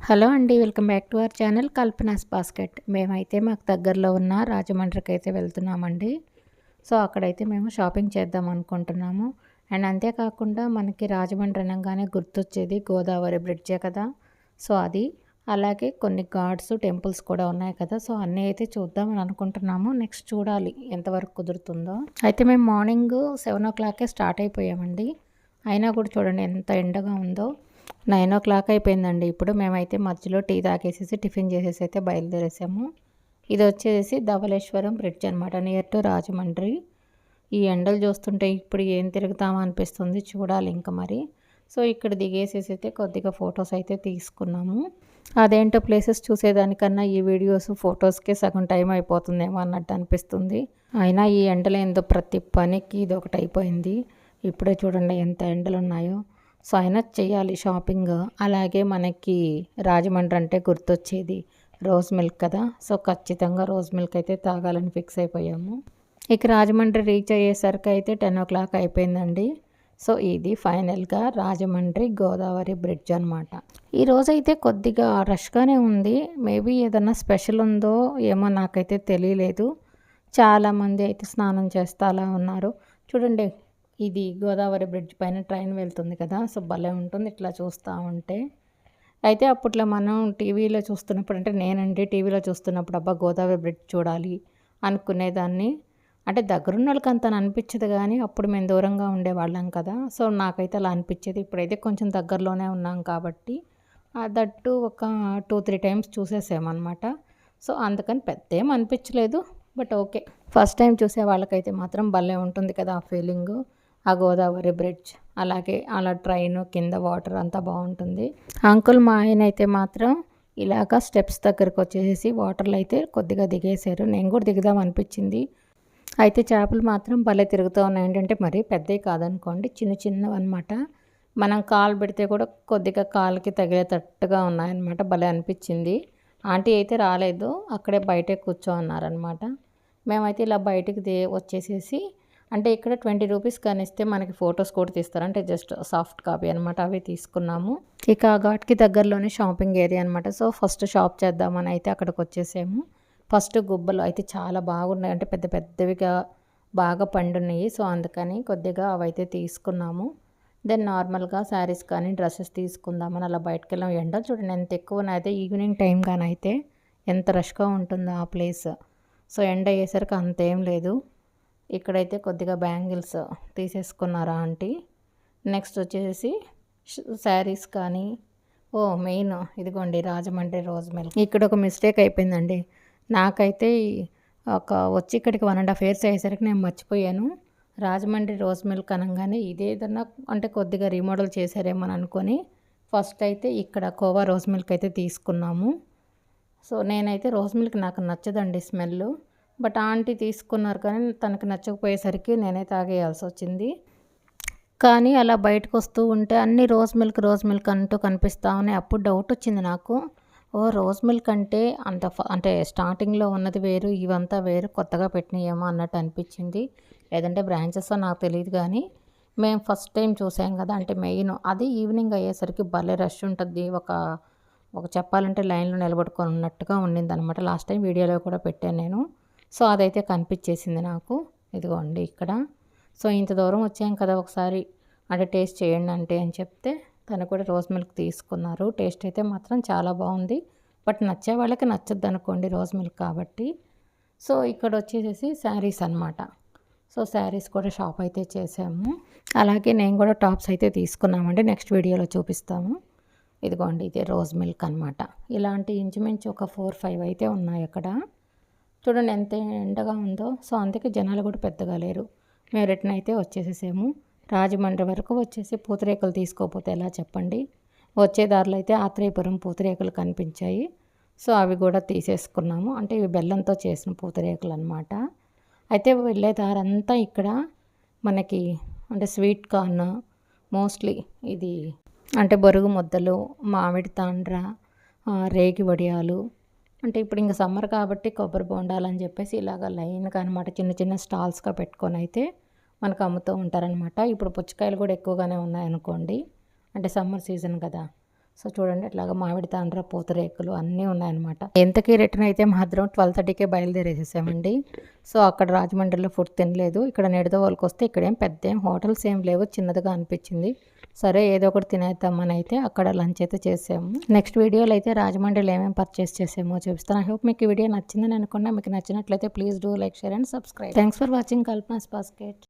Hello అండి. Welcome back to our channel Kalpana's basket. మేమైతే మాకు దగ్గరలో ఉన్న రాజమండ్రికి అయితే వెళ్తున్నామండి. సో అక్కడైతే మేము షాపింగ్ చేద్దాం అనుకుంటున్నాము. అండ్ అంతేకాకుండా మనకి రాజమండ్రి అనగానే గుర్తొచ్చేది గోదావరి బ్రిడ్జే కదా. సో అది అలాగే కొన్ని గాడ్స్ టెంపుల్స్ కూడా ఉన్నాయి కదా. సో అన్నీ అయితే చూద్దామని అనుకుంటున్నాము. నెక్స్ట్ చూడాలి ఎంతవరకు కుదురుతుందో. అయితే మేము మార్నింగ్ 7:00కే స్టార్ట్ అయిపోయామండి. అయినా కూడా చూడండి ఎంత ఎండగా ఉందో. 9:00 అయిపోయిందండి. ఇప్పుడు మేమైతే మధ్యలో టీ తాగేసేసి టిఫిన్ చేసేసి అయితే బయలుదేరేసాము. ఇది వచ్చేసి ధవళేశ్వరం బ్రిడ్జ్ అనమాట, నియర్ టు రాజమండ్రి. ఈ ఎండలు చూస్తుంటే ఇప్పుడు ఏం తిరుగుతామో అనిపిస్తుంది, చూడాలి ఇంకా మరి. సో ఇక్కడ దిగేసేసి అయితే కొద్దిగా ఫొటోస్ అయితే తీసుకున్నాము. అదేంటో ప్లేసెస్ చూసేదానికన్నా ఈ వీడియోస్ ఫొటోస్కే సగం టైం అయిపోతుందేమో అన్నట్టు అనిపిస్తుంది. అయినా ఈ ఎండలు ఏందో ప్రతి పనికి ఇది ఒకటి అయిపోయింది. ఇప్పుడే చూడండి ఎంత ఎండలు ఉన్నాయో. సో అయినా చేయాలి షాపింగ్. అలాగే మనకి రాజమండ్రి అంటే గుర్తొచ్చేది రోజ్ మిల్క్ కదా. సో ఖచ్చితంగా రోజ్ మిల్క్ అయితే తాగాలని ఫిక్స్ అయిపోయాము. ఇక రాజమండ్రి రీచ్ అయ్యేసరికి అయితే 10:00 అయిపోయిందండి. సో ఇది ఫైనల్గా రాజమండ్రి గోదావరి బ్రిడ్జ్ అనమాట. ఈరోజైతే కొద్దిగా రష్గానే ఉంది. మేబీ ఏదన్నా స్పెషల్ ఉందో ఏమో నాకైతే తెలియలేదు. చాలామంది అయితే స్నానం చేస్తా అలా ఉన్నారు. చూడండి, ఇది గోదావరి బ్రిడ్జ్ పైన ట్రైన్ వెళ్తుంది కదా. సో భలే ఉంటుంది ఇట్లా చూస్తూ ఉంటే. అయితే అప్పట్లో మనం టీవీలో చూస్తున్నప్పుడు, అంటే నేనండి టీవీలో చూస్తున్నప్పుడు అబ్బా గోదావరి బ్రిడ్జ్ చూడాలి అనుకునేదాన్ని. అంటే దగ్గరున్న వాళ్ళకి అంత అనిపించదు కానీ అప్పుడు మేము దూరంగా ఉండేవాళ్ళం కదా. సో నాకైతే అలా అనిపించేది. ఇప్పుడైతే కొంచెం దగ్గరలోనే ఉన్నాం కాబట్టి దట్టు ఒక 2-3 టైమ్స్ చూసేసామన్నమాట. సో అందుకని పెద్ద ఏం అనిపించలేదు, బట్ ఓకే. ఫస్ట్ టైం చూసే వాళ్ళకైతే మాత్రం భలే ఉంటుంది కదా ఆ ఫీలింగు. ఆ గోదావరి బ్రిడ్జ్, అలాగే అలా ట్రైన్ కింద వాటర్ అంతా బాగుంటుంది. అంకుల్ మా ఆయన అయితే మాత్రం ఇలాగ స్టెప్స్ దగ్గరకు వచ్చేసి వాటర్లో అయితే కొద్దిగా దిగేశారు. నేను కూడా దిగుదాం అనిపించింది. అయితే చేపలు మాత్రం భలే తిరుగుతూ ఉన్నాయి. ఏంటంటే మరీ పెద్దవి కాదనుకోండి, చిన్న చిన్నవి అనమాట. మనం కాలు పెడితే కూడా కొద్దిగా కాలుకి తగిలేటట్టుగా ఉన్నాయన్నమాట. భలే అనిపించింది. ఆంటీ అయితే రాలేదు, అక్కడే బయటే కూర్చో అన్నారనమాట. మేమైతే ఇలా బయటికి వచ్చేసేసి, అంటే ఇక్కడ 20 రూపీస్ కానిస్తే మనకి ఫొటోస్ కూడా తీస్తారు, అంటే జస్ట్ సాఫ్ట్ కాపీ అనమాట. అవి తీసుకున్నాము. ఇక ఆ ఘాట్కి దగ్గరలోనే షాపింగ్ ఏరియా అనమాట. సో ఫస్ట్ షాప్ చేద్దామని అయితే అక్కడికి వచ్చేసాము. ఫస్ట్ గుబ్బలు అయితే చాలా బాగున్నాయి, అంటే పెద్ద పెద్దవిగా బాగా పండున్నాయి. సో అందుకని కొద్దిగా అవైతే తీసుకున్నాము. దెన్ నార్మల్గా శారీస్ కానీ డ్రెస్సెస్ తీసుకుందామని అలా బయటకు వెళ్ళాం. ఎండలు చూడండి ఎంత ఎక్కువ అయితే, ఈవినింగ్ టైం కానీ అయితే ఎంత రష్గా ఉంటుందో ఆ ప్లేస్. సో ఎండ అయ్యేసరికి అంతేం లేదు. ఇక్కడైతే కొద్దిగా బ్యాంగిల్స్ తీసేసుకున్నారా ఆంటీ. నెక్స్ట్ వచ్చేసి శారీస్ కానీ, మెయిన్ ఇదిగోండి రాజమండ్రి రోజ్ మిల్క్. ఇక్కడ ఒక మిస్టేక్ అయిపోయిందండి నాకైతే. వచ్చి ఇక్కడికి 1.5 years అయ్యేసరికి నేను మర్చిపోయాను. రాజమండ్రి రోజ్ మిల్క్ అనగానే ఇదేదన్నా అంటే కొద్దిగా రీమోడల్ చేశారేమో అనుకొని ఫస్ట్ అయితే ఇక్కడ కోవా రోజ్ మిల్క్ అయితే తీసుకున్నాము. సో నేనైతే రోజ్ మిల్క్ నాకు నచ్చదండి స్మెల్, బట్ ఆంటీ తీసుకున్నారు కానీ తనకు నచ్చకపోయేసరికి నేనే తాగేయాల్సి వచ్చింది. కానీ అలా బయటకు వస్తూ ఉంటే అన్ని రోజ్ మిల్క్ అంటూ కనిపిస్తూ ఉన్నాయి. అప్పుడు డౌట్ వచ్చింది నాకు, రోజ్ మిల్క్ అంటే అంటే స్టార్టింగ్లో ఉన్నది వేరు, ఇవంతా వేరు, కొత్తగా పెట్టినాయేమో అన్నట్టు అనిపించింది. లేదంటే బ్రాంచెస్ నాకు తెలియదు కానీ మేము ఫస్ట్ టైం చూసాం కదా. అంటే మెయిన్ అది ఈవినింగ్ అయ్యేసరికి భలే రష్ ఉంటుంది. ఒక చెప్పాలంటే లైన్లో నిలబడుకొని ఉన్నట్టుగా ఉండింది అనమాట. లాస్ట్ టైం వీడియోలో కూడా పెట్టాను నేను. సో అదైతే కనిపించేసింది నాకు. ఇదిగోండి ఇక్కడ. సో ఇంత దూరం వచ్చాం కదా, ఒకసారి అంటే టేస్ట్ చేయండి అంటే అని చెప్తే తను కూడా రోజ్ మిల్క్ తీసుకున్నారు. టేస్ట్ అయితే మాత్రం చాలా బాగుంది, బట్ నచ్చే వాళ్ళకి నచ్చద్దు అనుకోండి రోజ్ మిల్క్ కాబట్టి. సో ఇక్కడ వచ్చేసేసి శారీస్ అనమాట. సో శారీస్ కూడా షాప్ అయితే చేసాము. అలాగే నేను కూడా టాప్స్ అయితే తీసుకున్నామండి, నెక్స్ట్ వీడియోలో చూపిస్తాము. ఇదిగోండి ఇది రోజ్ మిల్క్ అనమాట. ఇలాంటి ఇంచుమించు ఒక 4-5 అయితే ఉన్నాయి అక్కడ. చూడండి ఎంత ఎండగా ఉందో. సో అందుకే జనాలు కూడా పెద్దగా లేరు. మేము రిటర్న్ అయితే వచ్చేసేసాము. రాజమండ్రి వరకు వచ్చేసి పూతరేకులు తీసుకోకపోతే ఎలా చెప్పండి. వచ్చే దారిలో అయితే ఆత్రేయపురం పూతరేకులు కనిపించాయి. సో అవి కూడా తీసేసుకున్నాము. అంటే ఇవి బెల్లంతో చేసిన పూతరేకులు అనమాట. అయితే వెళ్ళే దారంతా ఇక్కడ మనకి అంటే స్వీట్ కార్న్, మోస్ట్లీ ఇది అంటే బొరుగు ముద్దలు, మామిడి తాండ్ర, రేగి వడియాలు, అంటే ఇప్పుడు ఇంకా సమ్మర్ కాబట్టి కొబ్బరి బొండాలు అని చెప్పేసి ఇలాగ లైన్గా అనమాట చిన్న చిన్న స్టాల్స్గా పెట్టుకొని అయితే మనకు అమ్ముతూ ఉంటారనమాట. ఇప్పుడు పుచ్చకాయలు కూడా ఎక్కువగానే ఉన్నాయనుకోండి, అంటే సమ్మర్ సీజన్ కదా. సో చూడండి ఇట్లాగా మామిడి తాండ్ర పూతరేకులు అన్నీ ఉన్నాయన్నమాట. ఎంతకీ రిటర్న్ అయితే మాత్రం 12:30కే బయలుదేరేసేసామండి. సో అక్కడ రాజమండ్రిలో ఫుడ్ తినలేదు. ఇక్కడ నిడదవోలుకి వస్తే ఇక్కడేం పెద్ద హోటల్స్ ఏం లేవు, చిన్నదిగా అనిపించింది. సరే ఏదో ఒకటి తినేద్దామని అయితే అక్కడ లంచ్ అయితే చేసాము. నెక్స్ట్ వీడియోలో అయితే రాజమండ్రిలో ఏమేమి పర్చేస్ చేసామో చూపిస్తాను. ఐ హోప్ మీకు ఈ వీడియో నచ్చిందని అనుకున్నా. మీకు నచ్చినట్లయితే please do like, share and subscribe. Thanks for watching Kalpana's basket.